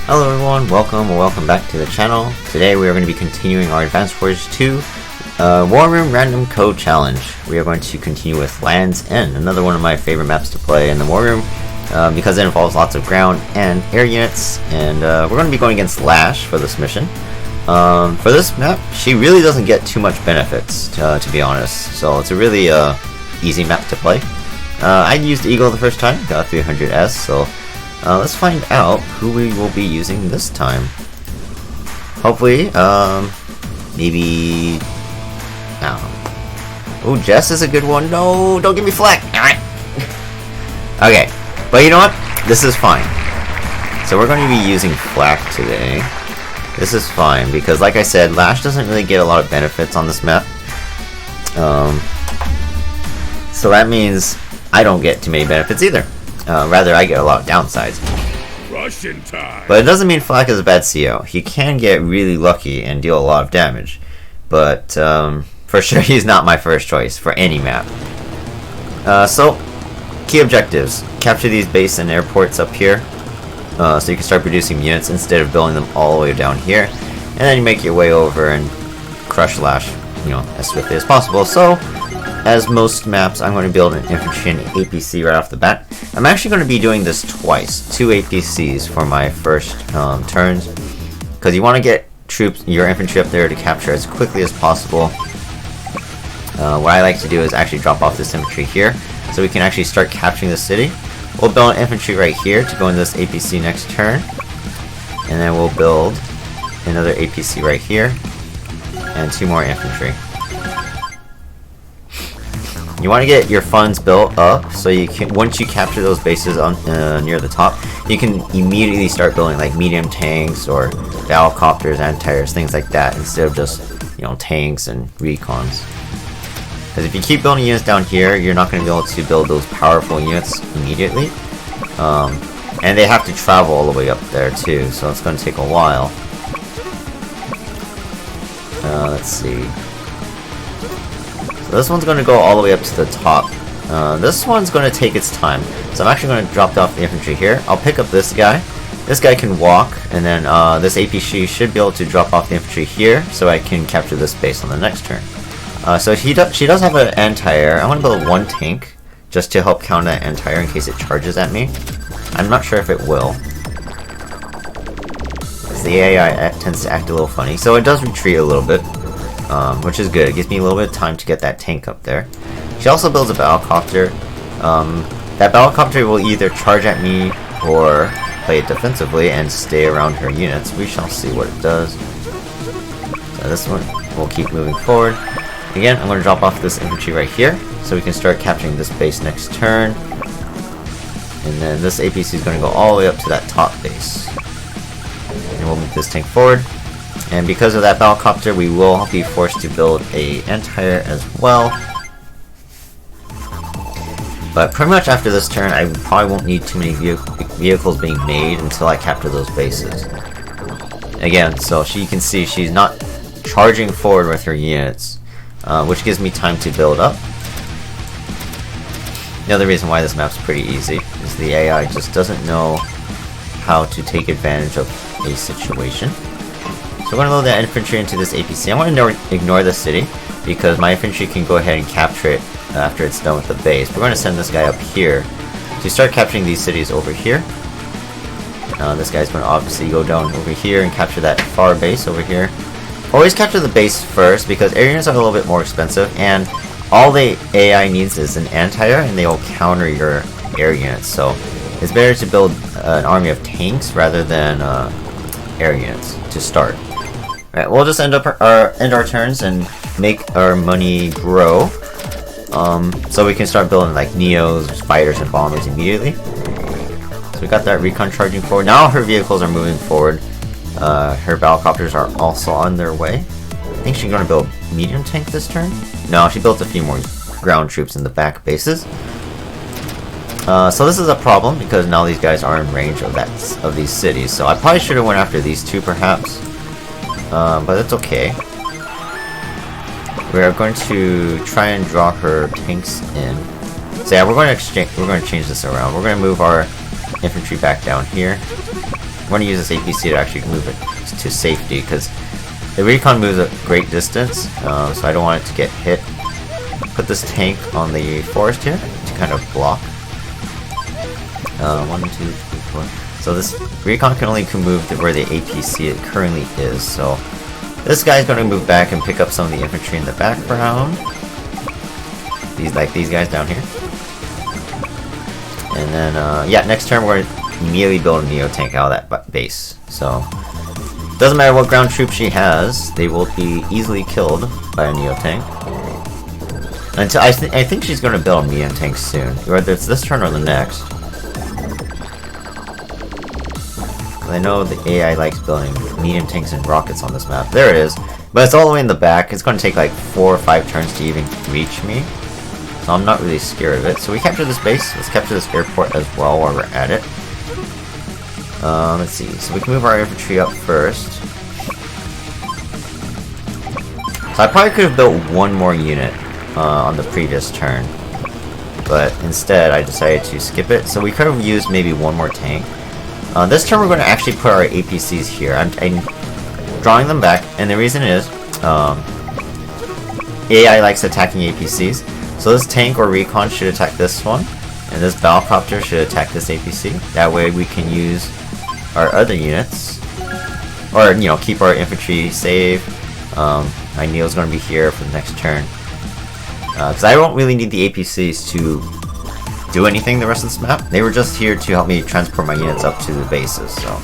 Hello everyone, welcome back to the channel. Today we are going to be continuing our Advanced Wars 2 War Room Random Code Challenge. We are going to continue with Land's End, another one of my favorite maps to play in the War Room because it involves lots of ground and air units, and we're going to be going against Lash for this mission. For this map, she really doesn't get too much benefits, to be honest, so it's a really easy map to play. I used Eagle the first time, got 300S, so let's find out who we will be using this time. Hopefully, maybe... Oh, Jess is a good one. No, don't give me flak! Alright. Okay, but you know what? This is fine. So we're going to be using flak today. This is fine, because like I said, Lash doesn't really get a lot of benefits on this map. So that means I don't get too many benefits either. Rather, I get a lot of downsides. Russian time. But it doesn't mean Flak is a bad CO. He can get really lucky and deal a lot of damage. But for sure, he's not my first choice for any map. So, key objectives. Capture these base and airports up here. So you can start producing units instead of building them all the way down here. And then you make your way over and crush Lash, as swiftly as possible. So, as most maps, I'm going to build an infantry and APC right off the bat. I'm actually going to be doing this twice, 2 APCs for my first turns, because you want to get your infantry up there to capture as quickly as possible. What I like to do is actually drop off this infantry here, so we can actually start capturing the city. We'll build an infantry right here to go in this APC next turn, and then we'll build another APC right here, and 2 more infantry. You want to get your funds built up so you can, once you capture those bases on near the top, you can immediately start building like medium tanks or battlecopters, anti-airs, things like that, instead of just tanks and recons. Because if you keep building units down here, you're not going to be able to build those powerful units immediately, and they have to travel all the way up there too, so it's going to take a while. Let's see. So this one's going to go all the way up to the top. This one's going to take its time. So I'm actually going to drop off the infantry here. I'll pick up this guy. This guy can walk, and then this APC should be able to drop off the infantry here, so I can capture this base on the next turn. So she does have an anti-air. I want to build 1 tank, just to help counter that anti-air in case it charges at me. I'm not sure if it will. The AI tends to act a little funny, so it does retreat a little bit. Which is good. It gives me a little bit of time to get that tank up there. She also builds a battlecopter. That battlecopter will either charge at me or play it defensively and stay around her units. We shall see what it does. So this one will keep moving forward. Again, I'm going to drop off this infantry right here so we can start capturing this base next turn. And then this APC is going to go all the way up to that top base. And we'll move this tank forward. And because of that battlecopter, we will be forced to build a anti-air as well. But pretty much after this turn, I probably won't need too many vehicles being made until I capture those bases. Again, so you can see she's not charging forward with her units, which gives me time to build up. The other reason why this map's pretty easy is the AI just doesn't know how to take advantage of a situation. So we're going to load that infantry into this APC. I want to ignore the city, because my infantry can go ahead and capture it after it's done with the base. We're going to send this guy up here to start capturing these cities over here. This guy's going to obviously go down over here and capture that far base over here. Always capture the base first, because air units are a little bit more expensive, and all the AI needs is an anti-air, and they will counter your air units. So it's better to build an army of tanks rather than air units to start. Alright, we'll just end our turns and make our money grow, so we can start building like Neos, fighters, and bombers immediately. So we got that recon charging forward. Now her vehicles are moving forward. Her battlecopters are also on their way. I think she's going to build medium tank this turn. No, she built a few more ground troops in the back bases. So this is a problem, because now these guys are in range of these cities. So I probably should have went after these two, perhaps. But it's okay. We are going to try and draw her tanks in. So yeah, we're going to change this around. We're going to move our infantry back down here. I'm going to use this APC to actually move it to safety, because the recon moves a great distance, so I don't want it to get hit. Put this tank on the forest here to kind of block. 1, 2, 3, 4. So this recon can only move to where the APC it currently is. So this guy's going to move back and pick up some of the infantry in the background. These guys down here. And then yeah, next turn we're going to immediately build a Neo tank out of that base. So doesn't matter what ground troops she has, they will be easily killed by a Neo tank. Until I think she's going to build a medium tank soon, whether it's this turn or the next. I know the AI likes building medium tanks and rockets on this map. There it is, but it's all the way in the back. It's going to take like 4 or 5 turns to even reach me, so I'm not really scared of it. So we capture this base. Let's capture this airport as well while we're at it. Let's see. So we can move our infantry up first. So I probably could have built one more unit on the previous turn, but instead I decided to skip it. So we could have used maybe one more tank. This turn we're going to actually put our APCs here. I'm drawing them back, and the reason is AI likes attacking APCs. So this tank or recon should attack this one, and this battlecopter should attack this APC. That way we can use our other units, or keep our infantry safe. My Neo's going to be here for the next turn, because I don't really need the APCs to do anything the rest of this map. They were just here to help me transport my units up to the bases. So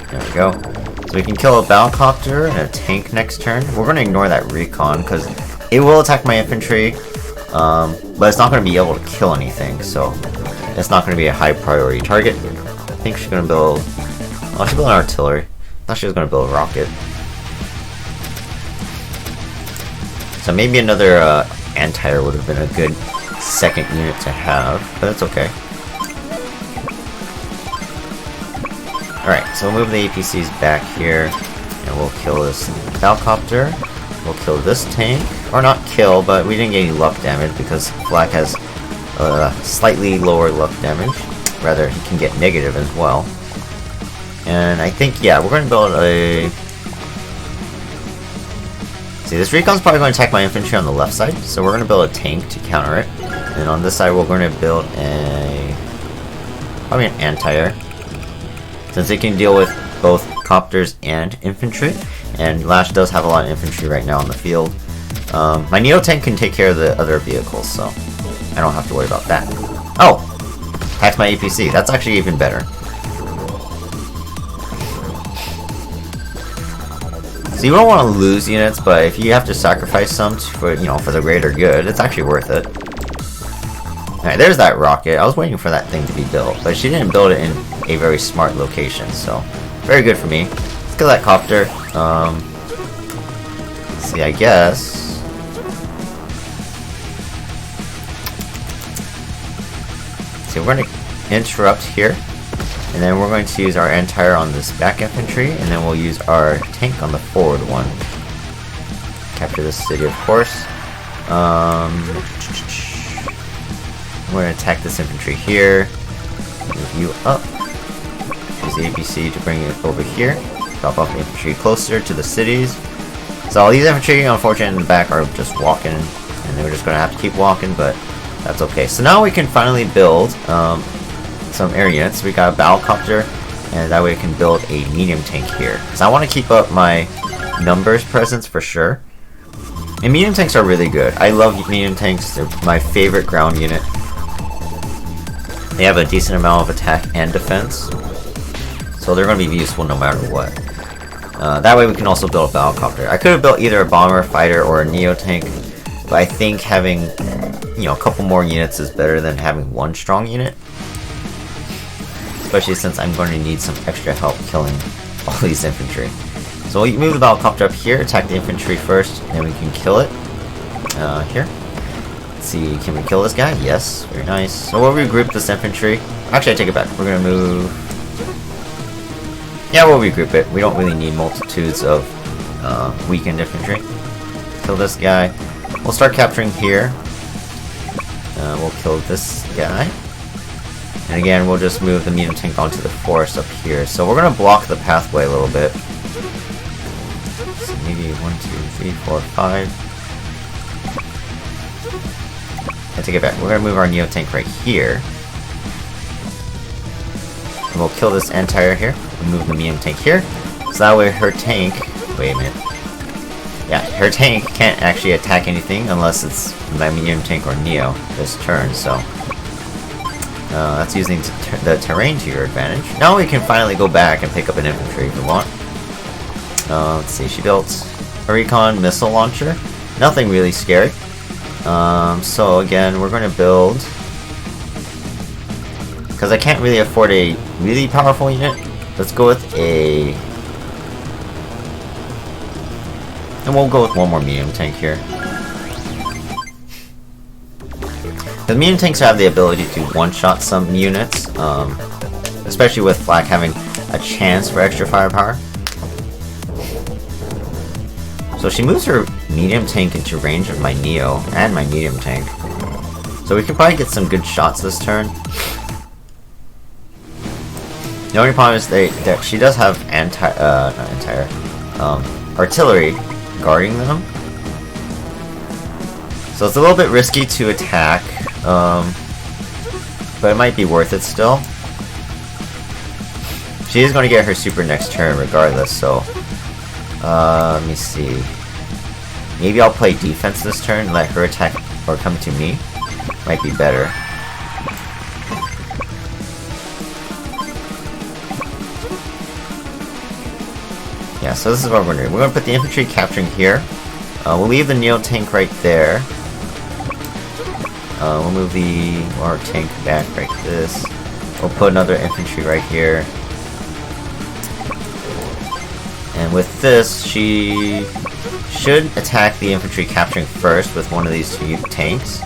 there we go. So we can kill a battlecopter and a tank next turn. We're going to ignore that recon because it will attack my infantry, but it's not going to be able to kill anything, so it's not going to be a high priority target. I think she's going to build... oh, she's building artillery. I thought she was going to build a rocket. So maybe another anti-air would have been a good second unit to have, but that's okay. Alright, so we'll move the APCs back here, and we'll kill this battlecopter. We'll kill this tank, or not kill, but we didn't get any luck damage because Flak has slightly lower luck damage. Rather, he can get negative as well. And I think, yeah, we're going to build a... see, this recon's probably going to attack my infantry on the left side, so we're going to build a tank to counter it. And on this side, we're going to build probably an anti-air, since it can deal with both copters and infantry. And Lash does have a lot of infantry right now on the field. My Neo tank can take care of the other vehicles, so I don't have to worry about that. Oh! Attacks my APC. That's actually even better. So you don't want to lose units, but if you have to sacrifice some for the greater good, it's actually worth it. Alright, there's that rocket. I was waiting for that thing to be built, but she didn't build it in a very smart location, so very good for me. Let's kill that copter. Let's see, I guess. So we're going to interrupt here, and then we're going to use our anti-air on this back infantry, and then we'll use our tank on the forward one. Capture this city, of course. We're going to attack this infantry here. Move you up. Use the APC to bring it over here. Drop off the infantry closer to the cities. So all these infantry, unfortunately, in the back are just walking, and we're just going to have to keep walking, but that's okay. So now we can finally build some air units. We got a battlecopter, and that way we can build a medium tank here. Because I want to keep up my numbers presence for sure. And medium tanks are really good. I love medium tanks. They're my favorite ground unit. They have a decent amount of attack and defense, so they're going to be useful no matter what. That way we can also build a battlecopter. I could have built either a bomber, fighter, or a Neo tank, but I think having a couple more units is better than having one strong unit. Especially since I'm going to need some extra help killing all these infantry. So we'll move the battlecopter up here, attack the infantry first, and then we can kill it. Here. Let's see, can we kill this guy? Yes, very nice. So we'll regroup this infantry. Actually, I take it back. We're going to move... yeah, we'll regroup it. We don't really need multitudes of weakened infantry. Kill this guy. We'll start capturing here. We'll kill this guy. And again, we'll just move the medium tank onto the forest up here. So we're gonna block the pathway a little bit. So maybe 1, 2, 3, 4, 5. I take it back. We're gonna move our Neo tank right here. And we'll kill this Anti-Air here. We'll move the medium tank here. So that way her tank... Wait a minute. Yeah, her tank can't actually attack anything unless it's my medium tank or Neo this turn, so... that's using the terrain to your advantage. Now we can finally go back and pick up an infantry if we want. Let's see, she built a recon missile launcher. Nothing really scary. So again, we're going to build... Because I can't really afford a really powerful unit, let's go with a... And we'll go with one more medium tank here. The medium tanks have the ability to one-shot some units, especially with Flak having a chance for extra firepower. So she moves her medium tank into range of my Neo and my medium tank. So we can probably get some good shots this turn. The only problem is that she does have artillery guarding them. So it's a little bit risky to attack, but it might be worth it still. She is going to get her super next turn regardless, so... let me see. Maybe I'll play defense this turn and let her attack or come to me. Might be better. Yeah, so this is what we're doing. We're going to put the infantry capturing here. We'll leave the Neo tank right there. We'll move our tank back like this. We'll put another infantry right here. And with this, she should attack the infantry capturing first with one of these two tanks.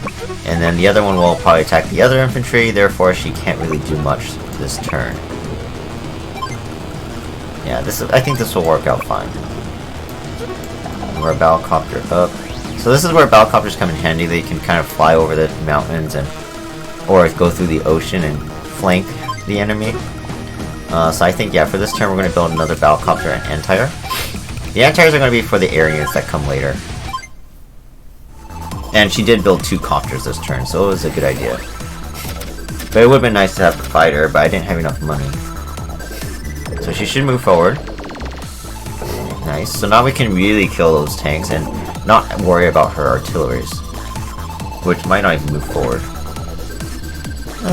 And then the other one will probably attack the other infantry, therefore she can't really do much this turn. Yeah, I think this will work out fine. Our Battlecopter up. So this is where Battlecopters come in handy. They can kind of fly over the mountains or go through the ocean and flank the enemy. So I think, yeah, for this turn we're going to build another Battlecopter and Anti-Air. The Anti-Airs are going to be for the air units that come later. And she did build 2 Copters this turn, so it was a good idea. But it would have been nice to have a fighter, but I didn't have enough money. So she should move forward. Nice. So now we can really kill those tanks and not worry about her artilleries, which might not even move forward.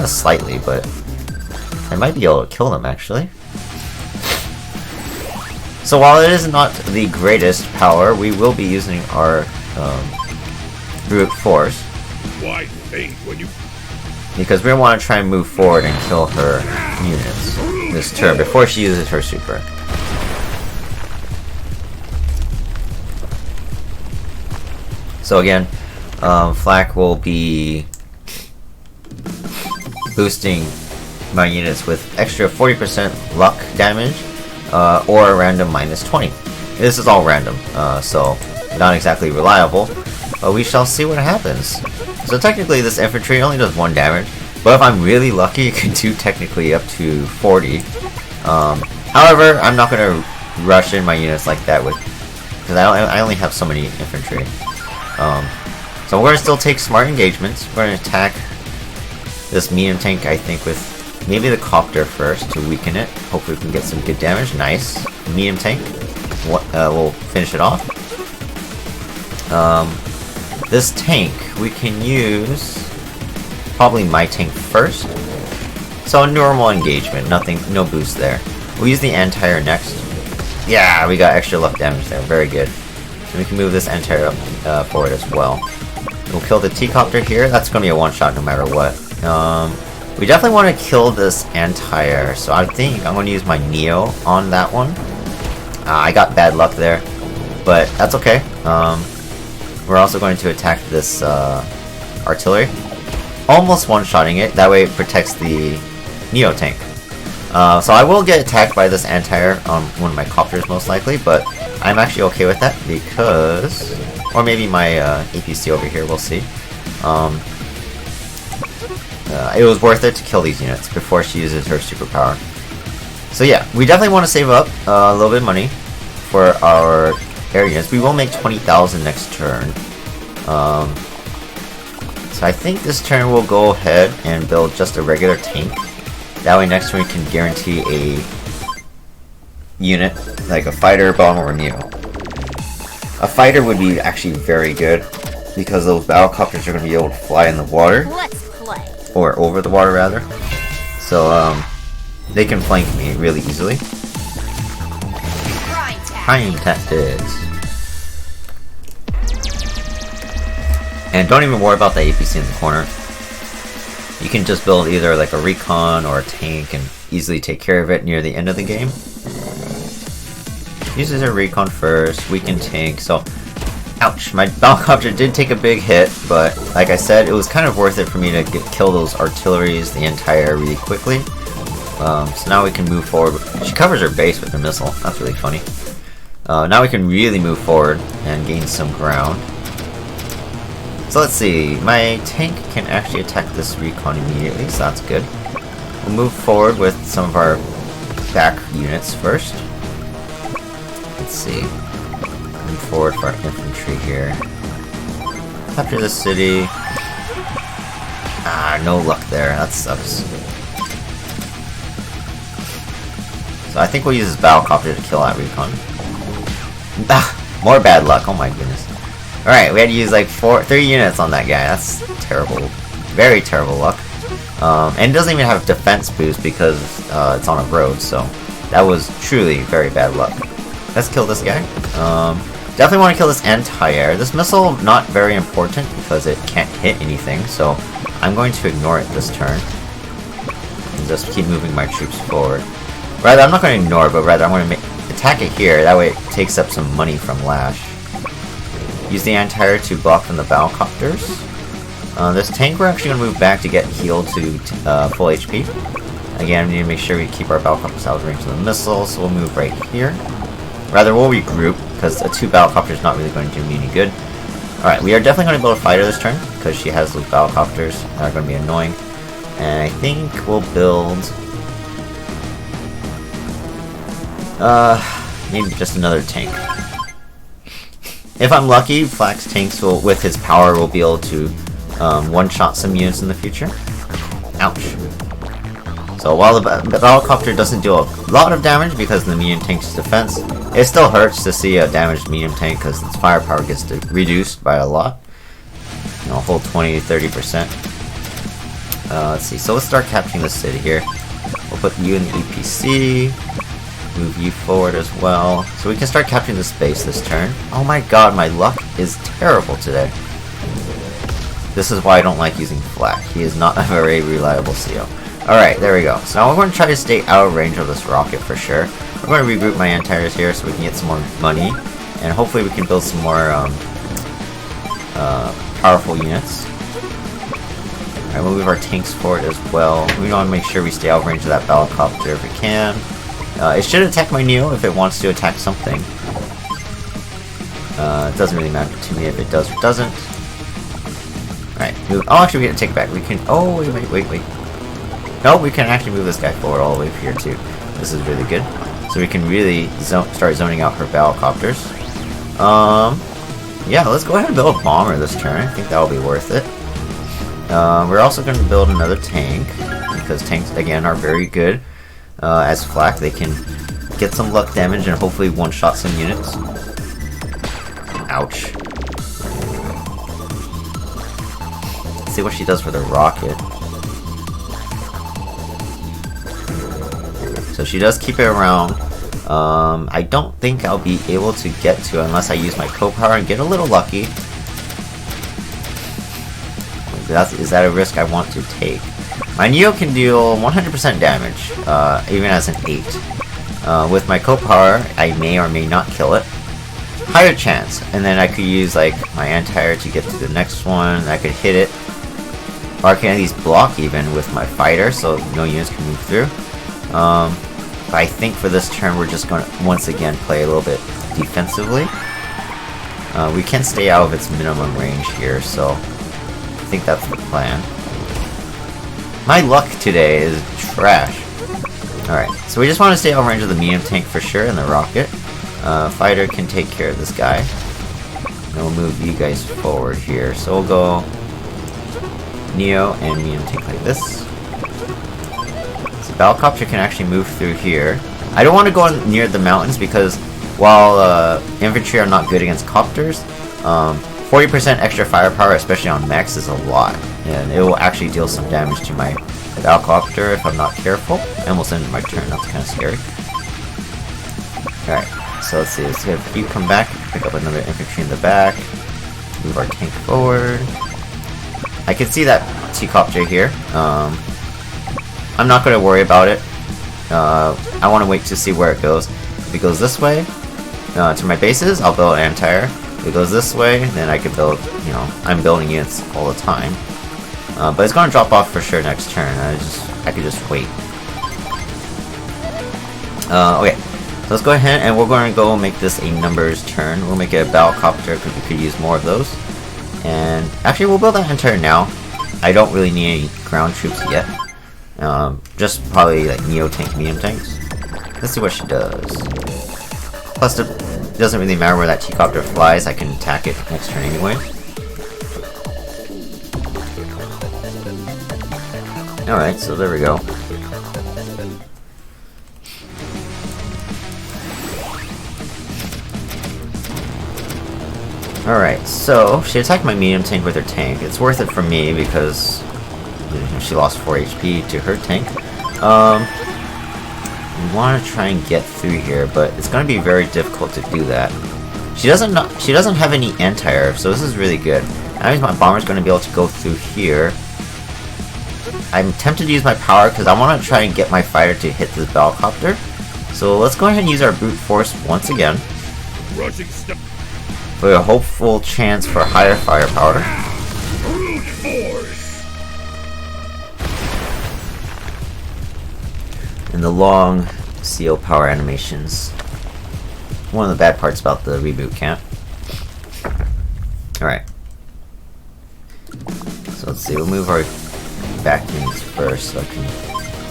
Slightly, but I might be able to kill them actually. So while it is not the greatest power, we will be using our brute force. Why think when you... Because we want to try and move forward and kill her units this turn before she uses her super. So again, Flak will be boosting my units with extra 40% luck damage, or a random minus 20. This is all random, so not exactly reliable, but we shall see what happens. So technically this infantry only does 1 damage, but if I'm really lucky it can do technically up to 40. However, I'm not going to rush in my units like that because I only have so many infantry. So we're going to still take smart engagements. We're going to attack this medium tank, I think, with maybe the Copter first to weaken it. Hopefully we can get some good damage. Nice. Medium tank. We'll finish it off. This tank, we can use probably my tank first. So normal engagement, no boost there. We'll use the Anti-Air next. Yeah, we got extra luck damage there. Very good. And we can move this Anti-Air up forward as well. We'll kill the T-Copter here. That's going to be a one-shot no matter what. We definitely want to kill this Anti-Air, so I think I'm going to use my Neo on that one. I got bad luck there, but that's okay. We're also going to attack this artillery. Almost one-shotting it, that way it protects the Neo tank. So I will get attacked by this Anti-Air on one of my Copters most likely, but I'm actually okay with that because... Or maybe my APC over here, we'll see. it was worth it to kill these units before she uses her superpower. So yeah, we definitely want to save up a little bit of money for our air units. We will make 20,000 next turn. So I think this turn we'll go ahead and build just a regular tank. That way next turn we can guarantee a unit, like a fighter, bomb, or Neo. A fighter would be actually very good, because those battlecopters are going to be able to fly in the water. Let's play. Or over the water, rather. So, they can flank me really easily. Prime tactics. And don't even worry about the APC in the corner. You can just build either like a recon or a tank and easily take care of it near the end of the game. Uses a recon first, weaken tank, so ouch, my battlecopter did take a big hit, but like I said, it was kind of worth it for me to kill those artilleries, the anti-air really quickly. So now we can move forward. She covers her base with her missile, that's really funny. Now we can really move forward and gain some ground. So let's see, my tank can actually attack this recon immediately, so that's good. We'll move forward with some of our back units first. Let's see. Move forward for our infantry here. Capture the city. Ah, no luck there. That sucks. So I think we'll use this battlecopter to kill that recon. Ah, more bad luck. Oh my goodness. Alright, we had to use like 3 units on that guy. That's terrible. Very terrible luck. And it doesn't even have defense boost because it's on a road, so that was truly very bad luck. Let's kill this guy. Definitely want to kill this anti-air. This missile, not very important because it can't hit anything, so I'm going to ignore it this turn. And just keep moving my troops forward. Rather, I'm not going to ignore it, but rather I'm going to attack it here. That way it takes up some money from Lash. Use the anti-air to block from the battlecopters. This tank we're actually going to move back to get healed to full HP. Again, we need to make sure we keep our battlecopters out of range of the missile, so we'll move right here. Rather, we'll regroup, because a 2 battlecopter is not really going to do me any good. Alright, we are definitely going to build a fighter this turn, because she has those battlecopters that are going to be annoying. And I think we'll build... maybe just another tank. If I'm lucky, Flax tanks will, with his power, will be able to one-shot some units in the future. Ouch. So while the battlecopter doesn't do a lot of damage because of the medium tank's defense, it still hurts to see a damaged medium tank because its firepower gets reduced by a lot. You know, a whole 20-30%. Let's see, so let's start capturing the city here. We'll put you in the EPC. Move you forward as well. So we can start capturing the space this turn. Oh my god, my luck is terrible today. This is why I don't like using Flak. He is not a very reliable CO. Alright, there we go. So now we're going to try to stay out of range of this rocket for sure. We're going to regroup my anti-airs here so we can get some more money. And hopefully we can build some more powerful units. Alright, we'll move our tanks forward as well. We want to make sure we stay out of range of that battlecopter if we can. It should attack my Neo if it wants to attack something. It doesn't really matter to me if it does or doesn't. Alright, move. Oh, actually we get to take it back. We can... Oh, wait. No, we can actually move this guy forward all the way here too. This is really good. So we can really start zoning out her battlecopters. Yeah, let's go ahead and build a bomber this turn. I think that'll be worth it. We're also going to build another tank, because tanks, again, are very good as flak. They can get some luck damage and hopefully one-shot some units. Ouch. Let's see what she does for the rocket. So she does keep it around. I don't think I'll be able to get to it unless I use my co-power and get a little lucky. Is that a risk I want to take? My Neo can deal 100% damage, even as an 8. With my co-power, I may or may not kill it. Higher chance, and then I could use like my anti-air to get to the next one. I could hit it, or I can at least block even with my fighter, so no units can move through. But I think for this turn we're just going to once again play a little bit defensively. We can stay out of its minimum range here, so I think that's the plan. My luck today is trash. Alright, so we just want to stay out of range of the medium tank for sure, and the rocket. Fighter can take care of this guy. And we'll move you guys forward here. So we'll go Neo and medium tank like this. So Battlecopter can actually move through here. I don't want to go near the mountains because while infantry are not good against copters, 40% extra firepower, especially on mechs, is a lot. And it will actually deal some damage to my Battlecopter if I'm not careful. I almost ended my turn, that's kind of scary. Alright, so let's see, let's have you come back, pick up another infantry in the back, move our tank forward. I can see that T-Copter here. I'm not going to worry about it. I want to wait to see where it goes. If it goes this way, to my bases, I'll build an anti-air. If it goes this way, then I can build, you know, I'm building units all the time. But it's going to drop off for sure next turn. I could just wait. Okay, so let's go ahead and we're going to go make this a numbers turn. We'll make it a Battlecopter because we could use more of those. And actually, we'll build that anti-air now. I don't really need any ground troops yet. Just probably like Neo tank, medium tanks. Let's see what she does. Plus, it doesn't really matter where that T-Copter flies. I can attack it next turn anyway. Alright, so there we go. Alright, so she attacked my medium tank with her tank. It's worth it for me because she lost 4 HP to her tank. We want to try and get through here, but it's going to be very difficult to do that. She doesn't have any anti-air, so this is really good. That means my bomber's going to be able to go through here. I'm tempted to use my power because I want to try and get my fighter to hit this Battlecopter. So let's go ahead and use our brute force once again. Rushing step. For a hopeful chance for higher firepower. Brute force. And the long CO power animations. One of the bad parts about the reboot camp. Alright. So let's see, we'll move our vacuums first so I can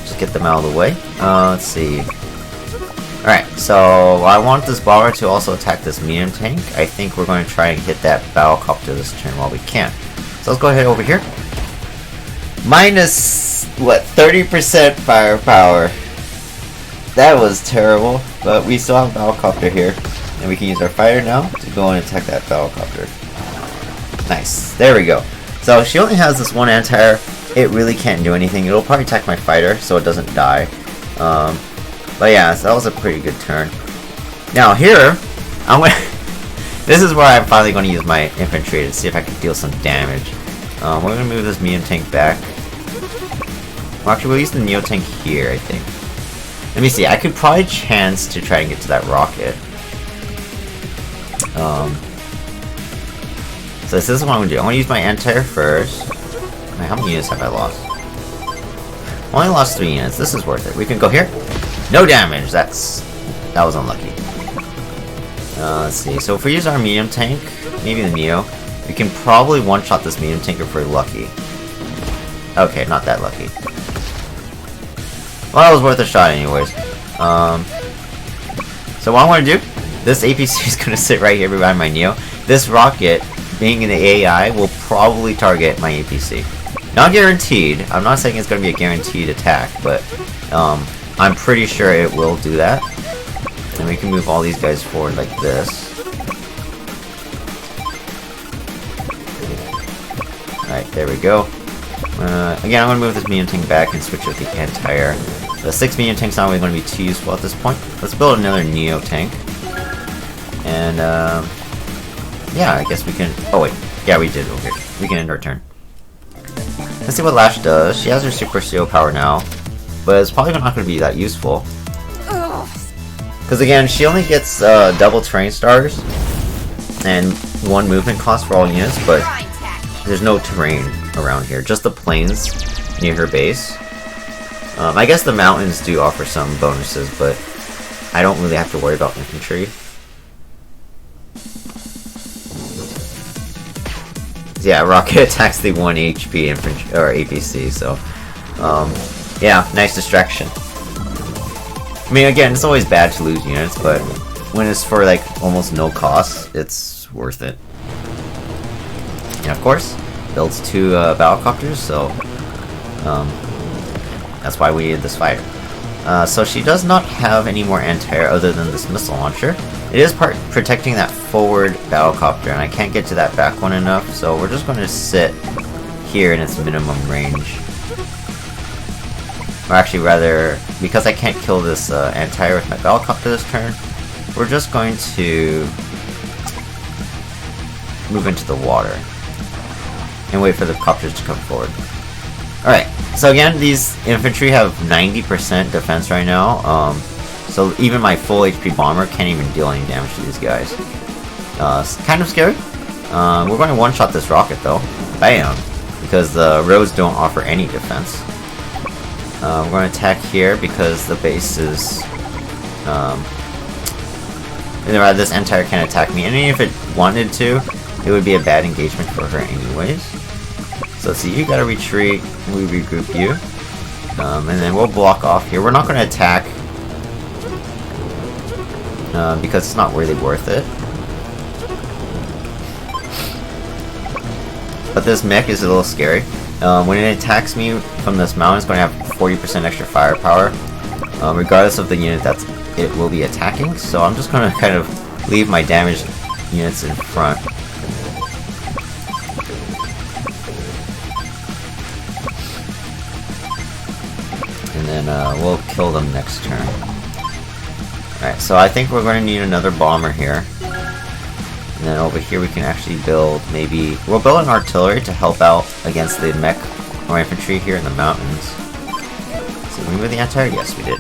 just get them out of the way. Let's see. Alright, so I want this bomber to also attack this medium tank. I think we're going to try and hit that Battlecopter this turn while we can. So let's go ahead over here. Minus, what, 30% firepower. That was terrible, but we still have a Battlecopter here. And we can use our fighter now to go and attack that Battlecopter. Nice, there we go. So she only has this one anti-air. It really can't do anything. It'll probably attack my fighter so it doesn't die. But yeah, so that was a pretty good turn. Now here, this is where I'm finally going to use my infantry to see if I can deal some damage. We're going to move this medium tank back. Well, actually, we'll use the Neo tank here, I think. Let me see, I could probably chance to try and get to that rocket. So this is what I'm going to do. I'm going to use my anti-air first. Wait, how many units have I lost? Only lost 3 units. This is worth it. We can go here. No damage. That was unlucky. Let's see. So if we use our medium tank, maybe the Neo, we can probably one-shot this medium tank if we're lucky. Okay, not that lucky. Well, that was worth a shot anyways. So what I want to do, this APC is going to sit right here behind my Neo. This rocket, being in the AI, will probably target my APC. Not guaranteed. I'm not saying it's going to be a guaranteed attack, but I'm pretty sure it will do that. And we can move all these guys forward like this. Alright, there we go. Again, I'm going to move this medium tank back and switch with the anti-air. The 6 medium tank's not really going to be too useful at this point. Let's build another Neo tank. And, yeah, I guess we can... Oh, wait. Yeah, we did over here. We can end our turn. Let's see what Lash does. She has her Super CO power now. But it's probably not going to be that useful. Because, again, she only gets double terrain stars. And 1 movement cost for all units, but there's no terrain around here. Just the plains near her base. I guess the mountains do offer some bonuses, but I don't really have to worry about infantry. Yeah, rocket attacks the 1 HP infantry or APC, so Yeah, nice distraction. I mean, again, it's always bad to lose units, but when it's for like almost no cost, it's worth it. And of course, builds 2 battlecopters, so that's why we needed this fighter. So she does not have any more anti-air other than this missile launcher. It is protecting that forward battlecopter, and I can't get to that back one enough, so we're just going to sit here in its minimum range. Or actually, rather, because I can't kill this anti-air with my battlecopter this turn, we're just going to move into the water and wait for the copters to come forward. Alright, so again, these infantry have 90% defense right now, so even my full HP bomber can't even deal any damage to these guys. It's kind of scary. We're going to one-shot this rocket though. Bam! Because the roads don't offer any defense. We're going to attack here because the base is... this anti-air can't attack me, and even if it wanted to, it would be a bad engagement for her anyways. So let's see, you gotta retreat, we regroup you. And then we'll block off here. We're not gonna attack because it's not really worth it. But this mech is a little scary. When it attacks me from this mountain, it's going to have 40% extra firepower, regardless of the unit that it will be attacking. So I'm just going to kind of leave my damaged units in front. And then we'll kill them next turn. Alright, so I think we're going to need another bomber here. And then over here we can actually build maybe... We'll build an artillery to help out against the mech or infantry here in the mountains. So we move the anti-air? Yes, we did.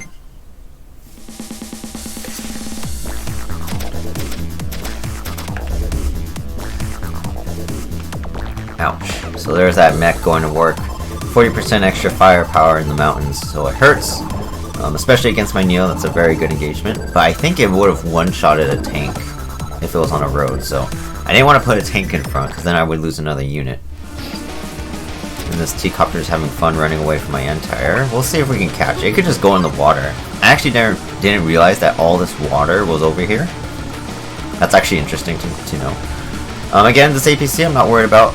Ouch. So there's that mech going to work. 40% extra firepower in the mountains, so it hurts. Especially against my Neo, that's a very good engagement. But I think it would have one-shotted a tank if it was on a road, so I didn't want to put a tank in front because then I would lose another unit. And this T-copter is having fun running away from my anti-air. We'll see if we can catch it. It could just go in the water. I actually didn't realize that all this water was over here. That's actually interesting to know. Again, this APC I'm not worried about.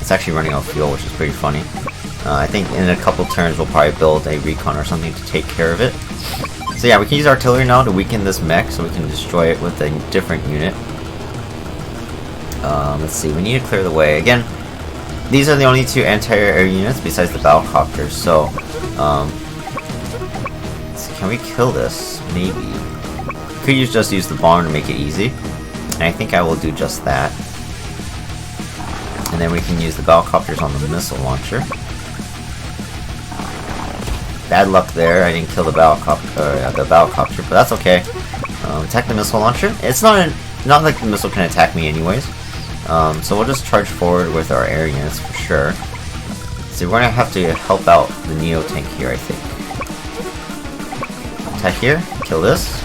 It's actually running out of fuel, which is pretty funny. I think in a couple turns we'll probably build a recon or something to take care of it. So yeah, we can use artillery now to weaken this mech so we can destroy it with a different unit. Let's see, we need to clear the way. Again, these are the only 2 anti-air units besides the battlecopters, so can we kill this? Maybe. Could just use the bomber to make it easy. And I think I will do just that. And then we can use the battlecopters on the missile launcher. Bad luck there, I didn't kill the battlecopter, but that's okay. Attack the missile launcher. It's not like the missile can attack me anyways. So we'll just charge forward with our air units for sure. So we're gonna have to help out the Neo tank here, I think. Attack here, kill this.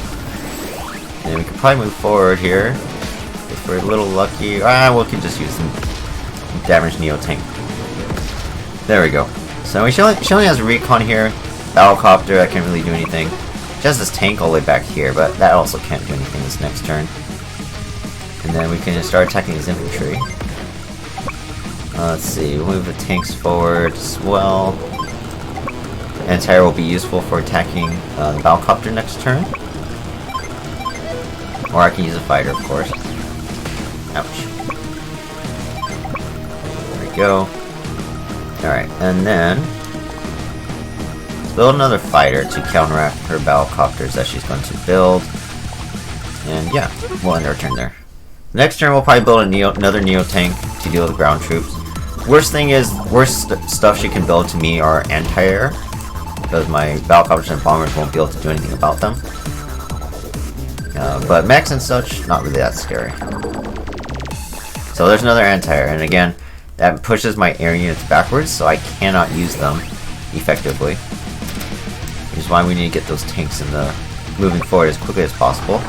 And we can probably move forward here. If we're a little lucky. We can just use some damaged Neo tank. There we go. So she only has a recon here. Battlecopter, that can't really do anything. She has this tank all the way back here, but that also can't do anything this next turn. And then we can start attacking his infantry. Let's see, we'll move the tanks forward as well. Anti-air will be useful for attacking the battlecopter next turn. Or I can use a fighter, of course. Ouch. There we go. Alright, and then let's build another fighter to counteract her battlecopters that she's going to build. And yeah, we'll end our turn there. Next turn we'll probably build another Neo tank to deal with ground troops. Worst stuff she can build to me are anti-air, because my battlecopters and bombers won't be able to do anything about them. But mechs and such, not really that scary. So there's another anti-air, and again, that pushes my air units backwards, so I cannot use them effectively. Which is why we need to get those tanks moving forward as quickly as possible.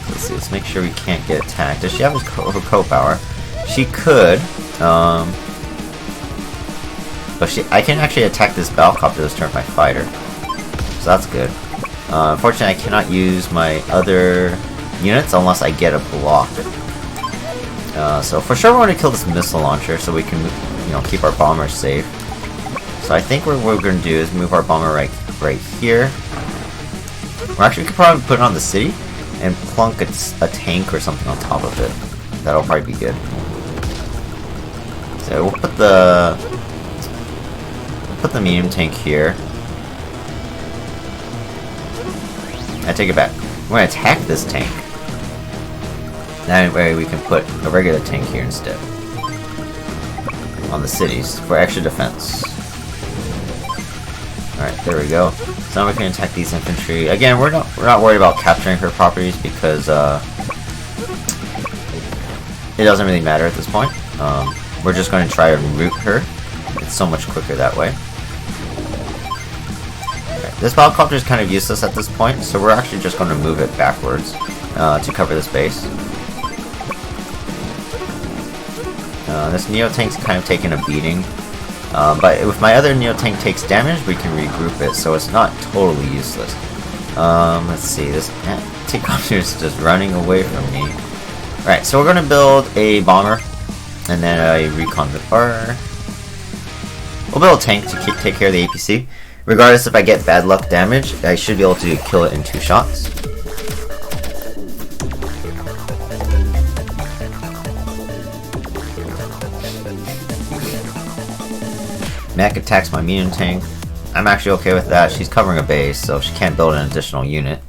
Let's see, let's make sure we can't get attacked. Does she have her co-power? She could. But I can actually attack this Battlecopter this turn with my fighter. So that's good. Unfortunately, I cannot use my other units unless I get a block. So for sure we're going to kill this missile launcher so we can, you know, keep our bombers safe. So I think what we're going to do is move our bomber right here. Or actually, we could probably put it on the city and plunk a tank or something on top of it. That'll probably be good. So we'll put the medium tank here. I take it back. We're going to attack this tank. That way we can put a regular tank here instead. On the cities for extra defense. Alright, there we go. So now we can attack these infantry. Again, we're not worried about capturing her properties because it doesn't really matter at this point. We're just going to try and root her. It's so much quicker that way. Okay. This Battlecopter is kind of useless at this point, so we're actually just going to move it backwards to cover this base. This Neo Tank's kind of taking a beating, but if my other Neo Tank takes damage, we can regroup it, so it's not totally useless. Let's see, this T-Copter is just running away from me. Alright, so we're going to build a bomber, and then a recon bar. We'll build a tank to take care of the APC. Regardless if I get bad luck damage, I should be able to kill it in 2 shots. Mech attacks my medium tank. I'm actually okay with that. She's covering a base, so she can't build an additional unit.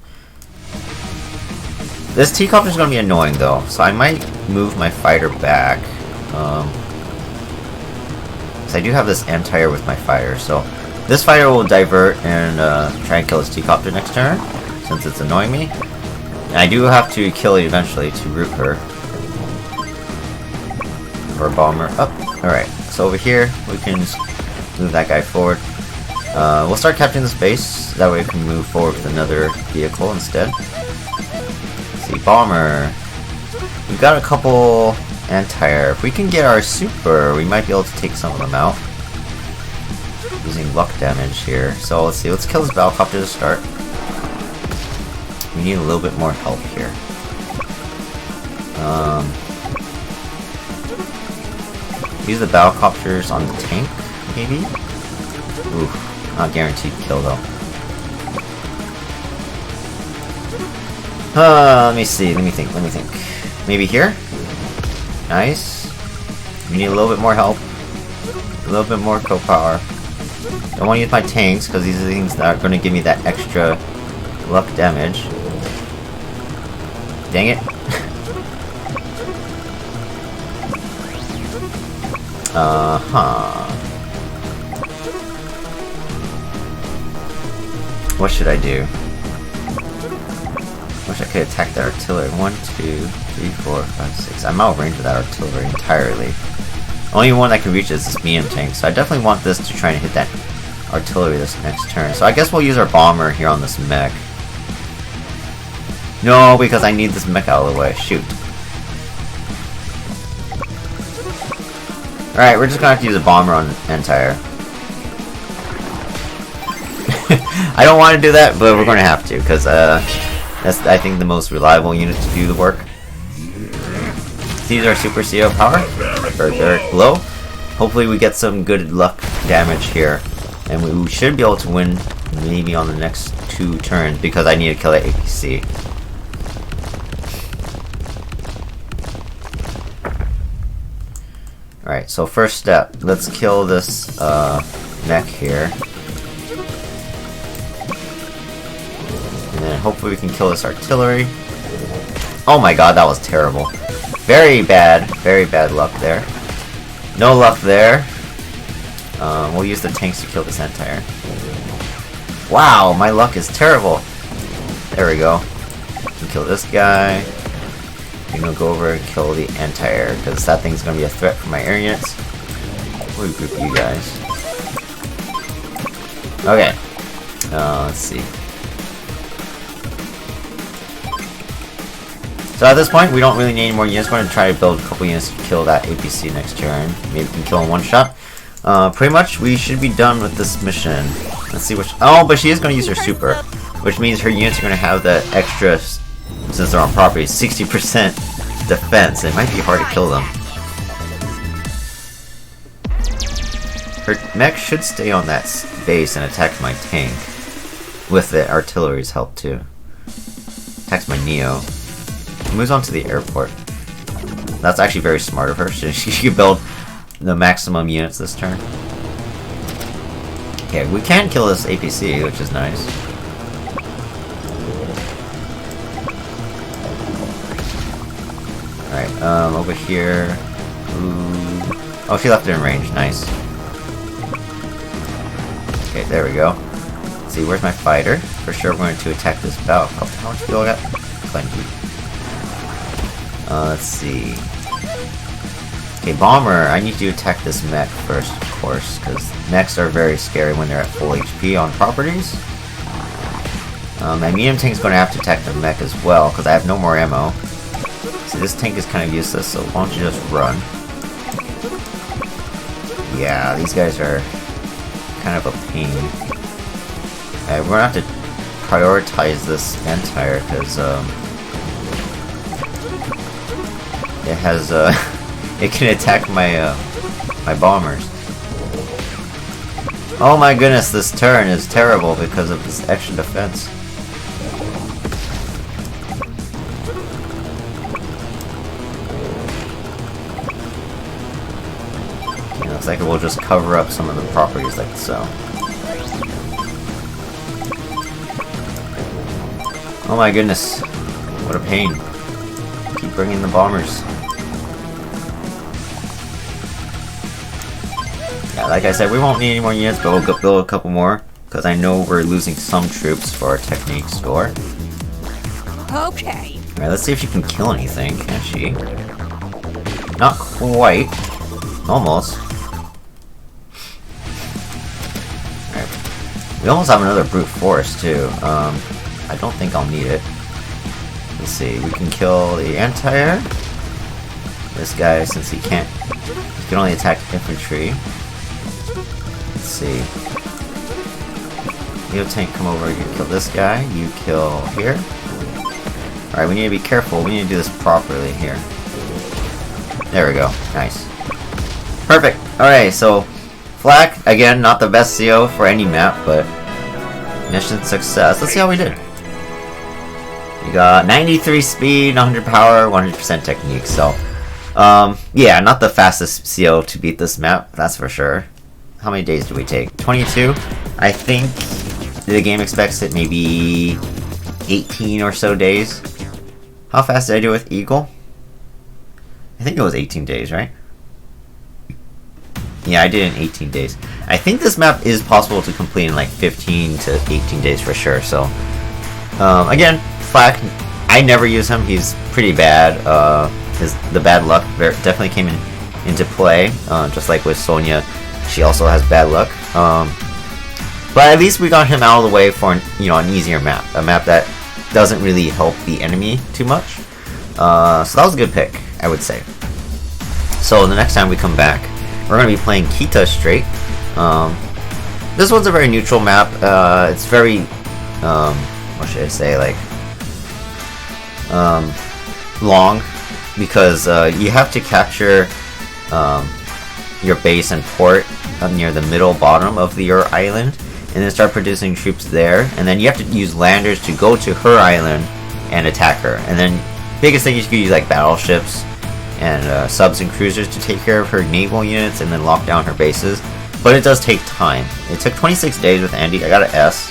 This T-Copter is going to be annoying though, so I might move my fighter back. So I do have this anti-air with my fighter, so this fighter will divert and try and kill this T-Copter next turn, since it's annoying me. And I do have to kill it eventually to root her. Or bomber up. Alright, so over here we can just move that guy forward. We'll start capturing this base, that way we can move forward with another vehicle instead. Let's see, bomber. We've got a couple anti-air. If we can get our super, we might be able to take some of them out. Using luck damage here. So let's see, let's kill this Battlecopter to start. We need a little bit more help here. Use the Battlecopters on the tank, maybe? Oof, not guaranteed kill though. Let me see, let me think. Maybe here? Nice. We need a little bit more help. A little bit more co-power. Don't want to use my tanks, because these are the things that are going to give me that extra luck damage. Dang it. What should I do? Wish I could attack that artillery. 1, 2, 3, 4, 5, 6. I'm out of range with that artillery entirely. Only one that can reach is this medium tank, so I definitely want this to try and hit that artillery this next turn. So I guess we'll use our bomber here on this mech. No, because I need this mech out of the way. Shoot. Alright, we're just gonna have to use a bomber on anti-air. I don't want to do that, but we're gonna have to, because that's, I think, the most reliable unit to do the work. Let's use our Super CO power. Barbaric Blow. Hopefully we get some good luck damage here. And we should be able to win maybe on the next 2 turns, because I need to kill that APC. Alright, so first step. Let's kill this mech here. And then hopefully we can kill this artillery. Oh my god, that was terrible. Very bad luck there. No luck there. We'll use the tanks to kill this anti-air. Wow, my luck is terrible. There we go. We can kill this guy. I'm gonna go over and kill the anti-air, because that thing's gonna be a threat for my air units. We'll regroup you guys. Okay. Let's see. So at this point, we don't really need any more units. We're going to try to build a couple units to kill that APC next turn. Maybe we can kill in 1 shot. Pretty much we should be done with this mission. Let's see which. Oh, but she is going to use her super, which means her units are going to have that extra, since they're on property, 60% defense. It might be hard to kill them. Her mech should stay on that base and attack my tank, with the artillery's help too. Attacks my Neo. Moves on to the airport. That's actually very smart of her. She could build the maximum units this turn. Okay, we can kill this APC, which is nice. Alright, over here. Ooh. Oh, she left it in range. Nice. Okay, there we go. Let's see, where's my fighter? For sure, we're going to attack this bow. How much fuel I got? Plenty. Let's see. Okay, bomber. I need to attack this mech first, of course, because mechs are very scary when they're at full HP on properties. My medium tank's going to have to attack the mech as well, because I have no more ammo. So this tank is kind of useless, so why don't you just run? Yeah, these guys are kind of a pain. We're gonna have to prioritize this anti-air because it has it can attack my my bombers. Oh my goodness, this turn is terrible because of this extra defense. Okay, looks like it will just cover up some of the properties like so. Oh my goodness, what a pain. Keep bringing the bombers. Yeah, like I said, we won't need any more units, but we'll build a couple more, because I know we're losing some troops for our technique score. Okay. Alright, let's see if she can kill anything, can she? Not quite. Almost. Alright. We almost have another brute force, too. I don't think I'll need it. Let's see, we can kill the anti-air. This guy, since he can only attack infantry. Let's see. Neo tank, come over, you kill this guy, you kill here. Alright, we need to be careful, we need to do this properly here. There we go, nice. Perfect! Alright, so Flak, again, not the best CO for any map, but mission success. Let's see how we did. We got 93 speed, 100 power, 100% technique, so yeah, not the fastest CO to beat this map, that's for sure. How many days do we take? 22? I think the game expects it maybe 18 or so days. How fast did I do with Eagle? I think it was 18 days, right? Yeah, I did in 18 days. I think this map is possible to complete in like 15 to 18 days for sure, so again, Flak, I never use him, he's pretty bad. The bad luck definitely came into play, just like with Sonya, she also has bad luck. But at least we got him out of the way for an easier map, a map that doesn't really help the enemy too much. So that was a good pick, I would say. So the next time we come back, we're going to be playing Kita straight. This one's a very neutral map. It's very, what should I say, like, long, because you have to capture your base and port near the middle bottom of your island, and then start producing troops there, and then you have to use landers to go to her island and attack her. And then biggest thing, you could use like battleships and subs and cruisers to take care of her naval units and then lock down her bases, but it does take time. It took 26 days with Andy. I got an S,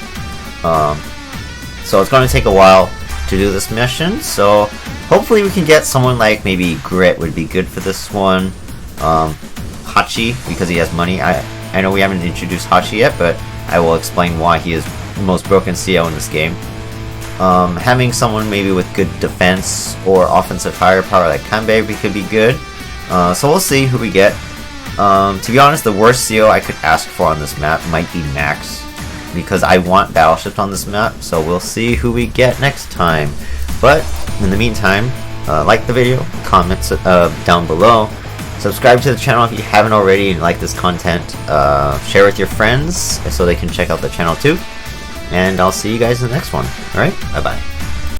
so it's going to take a while to do this mission, so hopefully we can get someone like maybe Grit would be good for this one. Hachi, because he has money. I know we haven't introduced Hachi yet, but I will explain why he is the most broken CO in this game. Having someone maybe with good defense or offensive firepower like Kanbei could be good. So we'll see who we get. To be honest, the worst CO I could ask for on this map might be Max, because I want battleships on this map, so we'll see who we get next time. But in the meantime, like the video, comment down below, Subscribe to the channel if you haven't already and like this content. Share with your friends so they can check out the channel too. And I'll see you guys in the next one. Alright, bye bye.